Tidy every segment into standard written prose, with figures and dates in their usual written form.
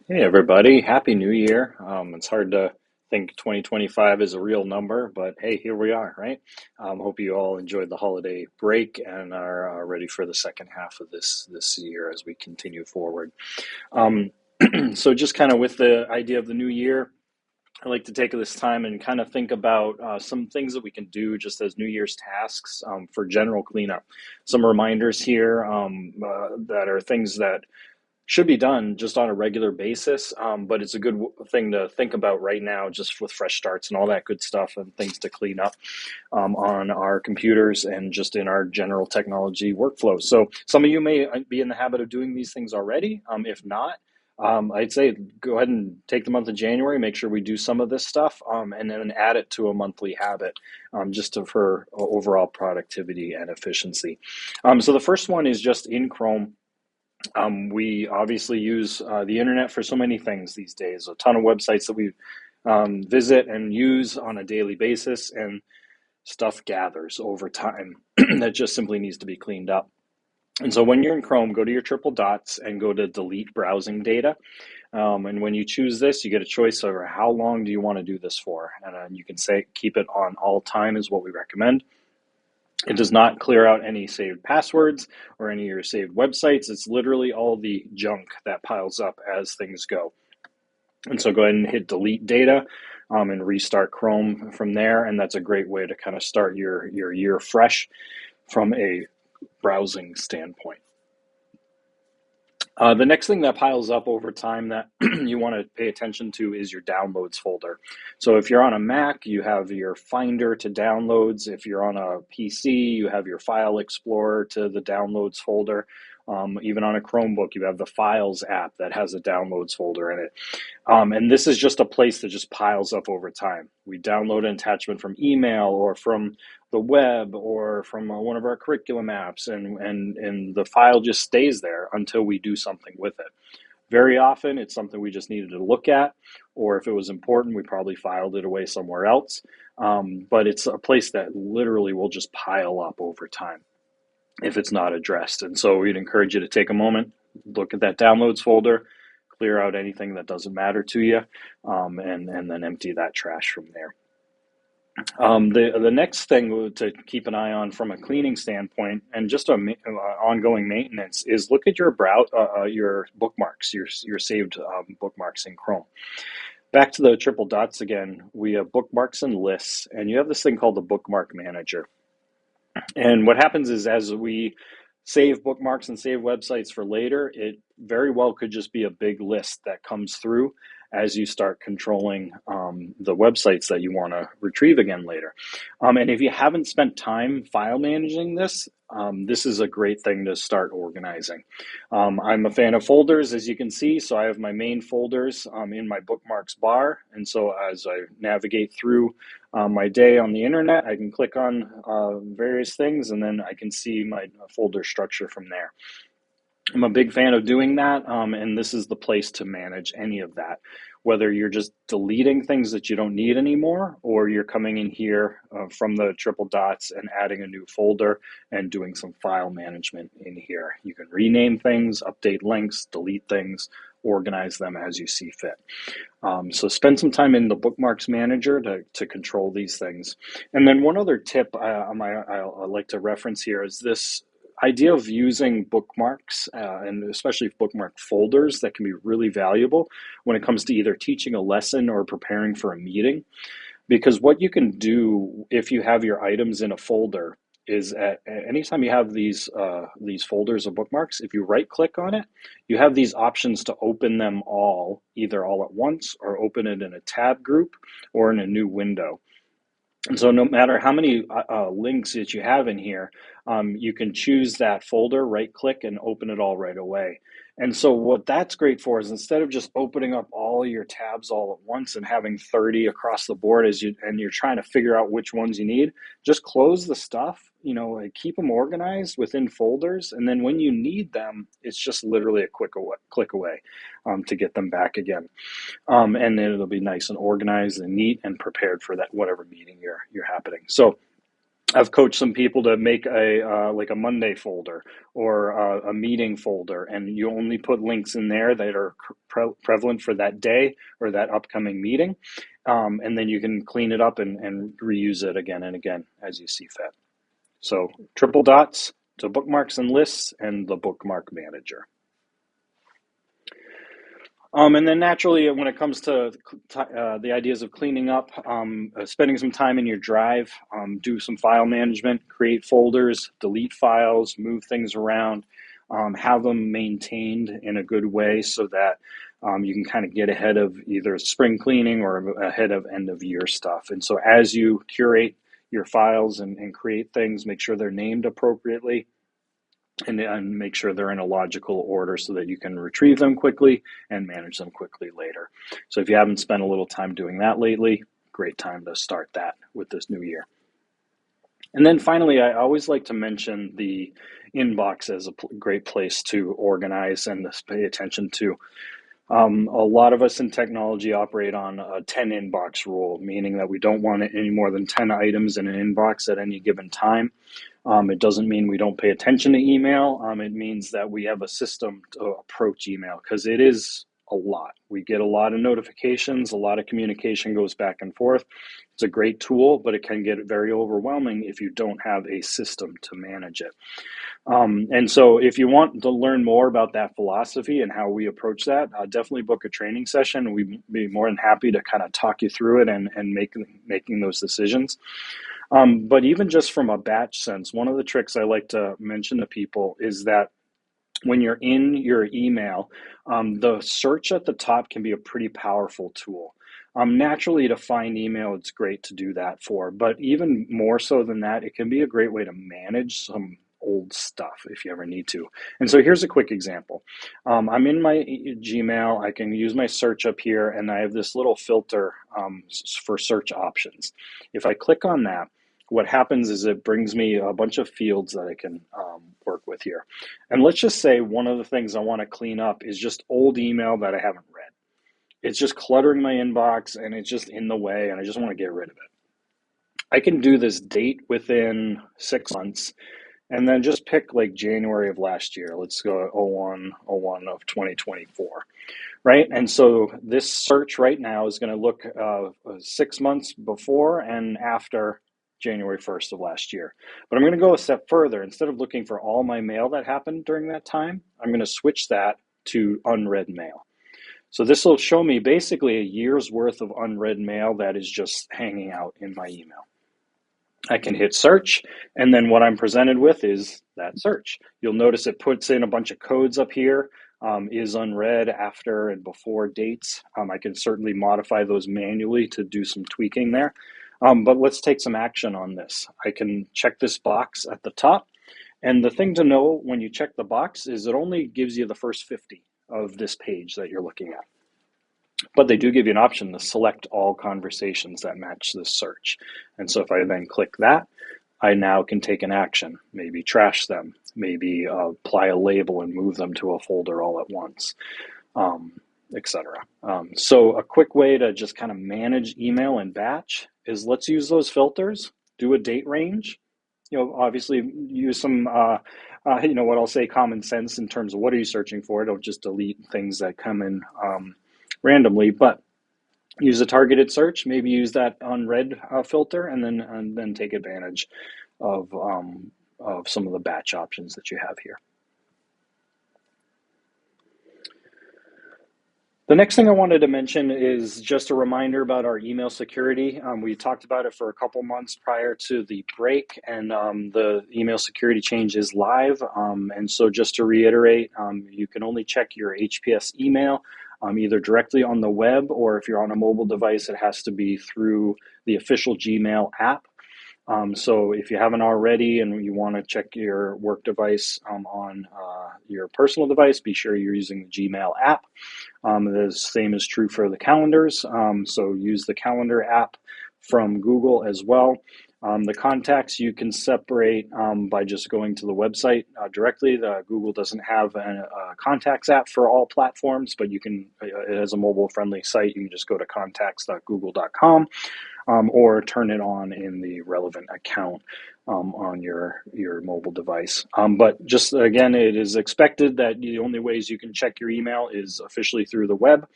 Hey everybody, Happy New Year. It's hard to think 2025 is a real number, but hey, here we are, right? Hope you all enjoyed the holiday break and are ready for the second half of this year as we continue forward. Um, so just kind of with the idea of the new year, I like to take this time and kind of think about some things that we can do just as New Year's tasks for general cleanup. Some reminders here that are things that should be done just on a regular basis, but it's a good thing to think about right now, just with fresh starts and all that good stuff and things to clean up on our computers and just in our general technology workflow. So some of you may be in the habit of doing these things already. If not, I'd say go ahead and take the month of January, make sure we do some of this stuff, and then add it to a monthly habit for overall productivity and efficiency. So the first one is just in Chrome. We obviously use the internet for so many things these days, a ton of websites that we visit and use on a daily basis, and stuff gathers over time that just simply needs to be cleaned up. And so when you're in Chrome, go to your triple dots and go to delete browsing data. And when you choose this, you get a choice over how long do you want to do this for. And you can say keep it on all time is what we recommend. It does not clear out any saved passwords or any of your saved websites. It's literally all the junk that piles up as things go. And so go ahead and hit delete data and restart Chrome from there. And that's a great way to kind of start your year fresh from a browsing standpoint. The next thing that piles up over time that you want to pay attention to is your downloads folder. So if you're on a Mac, you have your Finder to downloads. If you're on a PC, you have your File Explorer to the downloads folder. Even on a Chromebook, you have the Files app that has a downloads folder in it. And this is just a place that just piles up over time. We download an attachment from email or from the web or from one of our curriculum apps, and the file just stays there until we do something with it. Very often, it's something we just needed to look at, or if it was important, we probably filed it away somewhere else. But it's a place that literally will just pile up over time if it's not addressed. And so we'd encourage you to take a moment, look at that downloads folder, clear out anything that doesn't matter to you, and then empty that trash from there. The next thing to keep an eye on from a cleaning standpoint and just ongoing maintenance is look at your bookmarks, your saved bookmarks in Chrome. Back to the triple dots again, we have bookmarks and lists, and you have this thing called the Bookmark Manager. And what happens is as we save bookmarks and save websites for later, it very well could just be a big list that comes through as you start controlling the websites that you want to retrieve again later. And if you haven't spent time file managing this, this is a great thing to start organizing. I'm a fan of folders, as you can see, so I have my main folders in my bookmarks bar. And so as I navigate through my day on the internet, I can click on various things and then I can see my folder structure from there. I'm a big fan of doing that, and this is the place to manage any of that. Whether you're just deleting things that you don't need anymore, or you're coming in here from the triple dots and adding a new folder and doing some file management in here. You can rename things, update links, delete things, organize them as you see fit. So spend some time in the Bookmarks Manager to control these things. And then one other tip I like to reference here is this idea of using bookmarks and especially bookmark folders that can be really valuable when it comes to either teaching a lesson or preparing for a meeting. Because what you can do if you have your items in a folder is at anytime you have these folders of bookmarks, if you right click on it, you have these options to open them all, either all at once or open it in a tab group or in a new window. And so no matter how many links that you have in here, you can choose that folder, right click, and open it all right away. And so what that's great for is instead of just opening up all your tabs all at once and having 30 across the board and you're trying to figure out which ones you need, just close the stuff, like keep them organized within folders. And then when you need them, it's just literally a click away to get them back again. And then it'll be nice and organized and neat and prepared for that whatever meeting you're happening. So I've coached some people to make like a Monday folder or a meeting folder, and you only put links in there that are prevalent for that day or that upcoming meeting, and then you can clean it up and reuse it again and again as you see fit. So triple dots to bookmarks and lists and the bookmark manager. And then naturally, when it comes to the ideas of cleaning up, spending some time in your drive, do some file management, create folders, delete files, move things around, have them maintained in a good way so that you can kind of get ahead of either spring cleaning or ahead of end of year stuff. And so as you curate your files and create things, make sure they're named appropriately. And make sure they're in a logical order so that you can retrieve them quickly and manage them quickly later. So if you haven't spent a little time doing that lately, great time to start that with this new year. And then finally, I always like to mention the inbox as a great place to organize and to pay attention to. A lot of us in technology operate on a 10 inbox rule, meaning that we don't want any more than 10 items in an inbox at any given time. It doesn't mean we don't pay attention to email. It means that we have a system to approach email because it is a lot. We get a lot of notifications, a lot of communication goes back and forth. It's a great tool, but it can get very overwhelming if you don't have a system to manage it. And so if you want to learn more about that philosophy and how we approach that, definitely book a training session. We'd be more than happy to kind of talk you through it and making those decisions. But even just from a batch sense, one of the tricks I like to mention to people is that when you're in your email, the search at the top can be a pretty powerful tool. Naturally, to find email, it's great to do that for, but even more so than that, it can be a great way to manage some old stuff if you ever need to. And so here's a quick example. I'm in my Gmail. I can use my search up here, and I have this little filter for search options. If I click on that, what happens is it brings me a bunch of fields that I can work with here. And let's just say one of the things I want to clean up is just old email that I haven't read. It's just cluttering my inbox and it's just in the way and I just want to get rid of it. I can do this date within 6 months and then just pick like January of last year. Let's go 01 of 2024, right? And so this search right now is going to look 6 months before and after January 1st of last year. But I'm going to go a step further. Instead of looking for all my mail that happened during that time, I'm going to switch that to unread mail. So this will show me basically a year's worth of unread mail that is just hanging out in my email. I can hit search, and then what I'm presented with is that search. You'll notice it puts in a bunch of codes up here, is unread, after, and before dates. I can certainly modify those manually to do some tweaking there. But let's take some action on this. I can check this box at the top. And the thing to know when you check the box is it only gives you the first 50 of this page that you're looking at. But they do give you an option to select all conversations that match this search. And so if I then click that, I now can take an action, maybe trash them, maybe apply a label and move them to a folder all at once, etc. So a quick way to just kind of manage email and batch is let's use those filters, do a date range, obviously use some, what I'll say common sense in terms of what are you searching for. Don't just delete things that come in randomly, but use a targeted search, maybe use that unread filter, and then take advantage of some of the batch options that you have here. The next thing I wanted to mention is just a reminder about our email security. We talked about it for a couple months prior to the break, and the email security change is live. And so just to reiterate, you can only check your HPS email either directly on the web, or if you're on a mobile device, it has to be through the official Gmail app. So if you haven't already and you want to check your work device on your personal device, be sure you're using the Gmail app. The same is true for the calendars. So use the calendar app from Google as well. The contacts you can separate by just going to the website directly. Google doesn't have a contacts app for all platforms, but you can, it has a mobile-friendly site. You can just go to contacts.google.com or turn it on in the relevant account. on your mobile device. But just again, it is expected that the only ways you can check your email is officially through the web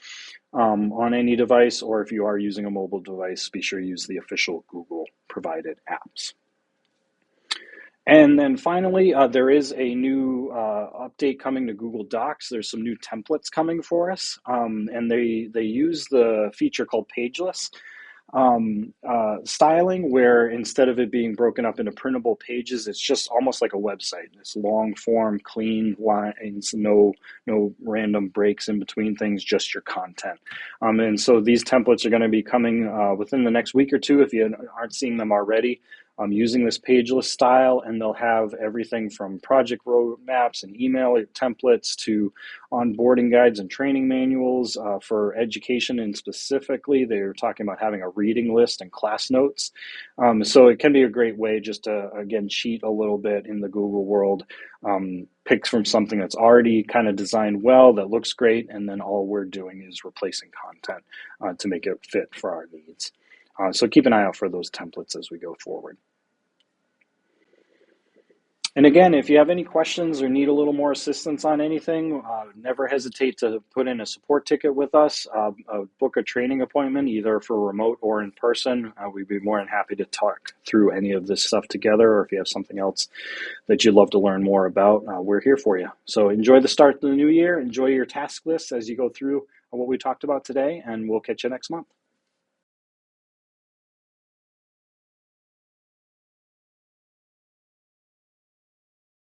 on any device, or if you are using a mobile device, be sure to use the official Google provided apps. And then finally, there is a new update coming to Google Docs. There's some new templates coming for us, and they use the feature called Pageless styling, where instead of it being broken up into printable pages, it's just almost like a website. It's long form, clean lines, no random breaks in between things, just your content. And so these templates are going to be coming within the next week or two if you aren't seeing them already. Using this pageless style, and they'll have everything from project roadmaps and email templates to onboarding guides and training manuals for education, and specifically they're talking about having a reading list and class notes. So it can be a great way just to, again, cheat a little bit in the Google world, pick from something that's already kind of designed well, that looks great, and then all we're doing is replacing content to make it fit for our needs. So keep an eye out for those templates as we go forward. And again, if you have any questions or need a little more assistance on anything, never hesitate to put in a support ticket with us, book a training appointment, either for remote or in person. We'd be more than happy to talk through any of this stuff together, or if you have something else that you'd love to learn more about, we're here for you. So enjoy the start of the new year. Enjoy your task list as you go through what we talked about today, and we'll catch you next month.